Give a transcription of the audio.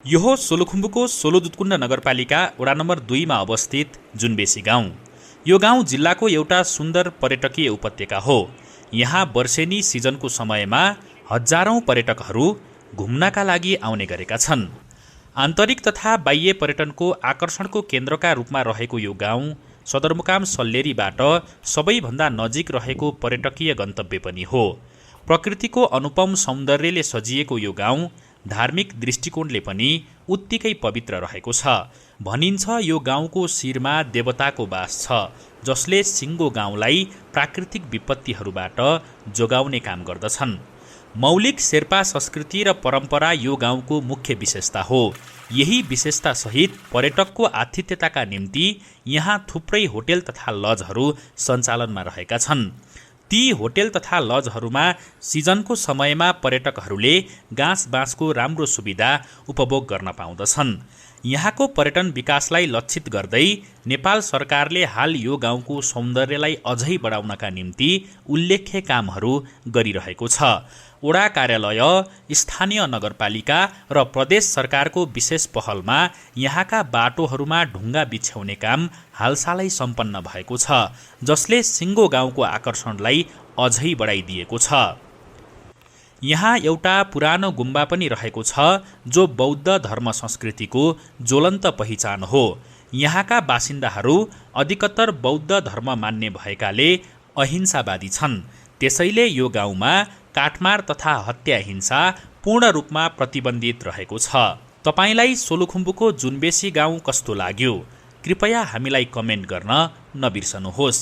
यो हो सोलुखुम्बुको सोलुदुतकुण्ड नगरपालिका वडा नम्बर 2 मा अवस्थित जुनबेसी गाउँ। यो गाउँ जिल्लाको एउटा सुन्दर पर्यटकीय उपत्यका हो। यहाँ वर्षेनी सिजनको समयमा हजारौं पर्यटकहरू घुम्नका लागि आउने गरेका छन्। आन्तरिक तथा बाह्य पर्यटनको आकर्षणको केन्द्रका रूपमा रहेको यो गाउँ सदरमुकाम सल्लेरीबाट सबैभन्दा नजिक रहेको पर्यटकीय गन्तव्य पनि हो। प्रकृतिको अनुपम सौन्दर्यले सजिएको यो गाउँ धार्मिक दृष्टिकोणले पनि उत्तिकै पवित्र रहेको छ। भनिन्छ यो गाउँको शिरमा देवताको वास छ, जसले सिङ्गो गाउँलाई प्राकृतिक विपत्तिहरूबाट जोगाउने काम गर्दछन्। मौलिक शेर्पा संस्कृति र परम्परा यो गाउँको मुख्य विशेषता हो। यही विशेषता सहित पर्यटकको आतिथ्यताका निम्ति यहाँ थुप्रै होटेल तथा लजहरू सञ्चालनमा रहेका छन्। ती होटेल तथा लजहरूमा सिजनको समयमा पर्यटकहरूले गाँस बाँसको राम्रो सुविधा उपभोग गर्न पाउँदछन्। यहाँको पर्यटन विकासलाई लक्षित गर्दै नेपाल सरकारले हाल यो गाउँको सौन्दर्यलाई अझै बढाउनका निम्ति उल्लेख्य कामहरू गरिरहेको छ। वडा कार्यालय, स्थानीय नगरपालिका र प्रदेश सरकारको विशेष पहलमा यहाँका बाटोहरूमा ढुङ्गा बिछ्याउने काम हालसालै सम्पन्न भएको छ, जसले सिङ्गो गाउँको आकर्षणलाई अझै बढाइदिएको छ। यहाँ एउटा पुरानो गुम्बा पनि रहेको छ, जो बौद्ध धर्म संस्कृतिको ज्वलन्त पहिचान हो। यहाँका बासिन्दाहरू अधिकतर बौद्ध धर्म मान्ने भएकाले अहिंसावादी छन्। त्यसैले यो गाउँमा काटमार तथा हत्या हिंसा पूर्ण रूपमा प्रतिबन्धित रहेको छ। तपाईलाई सोलुखुम्बुको जुनबेसी गाउँ कस्तो लाग्यो? कृपया हामीलाई कमेन्ट गर्न नबिर्सनुहोस्।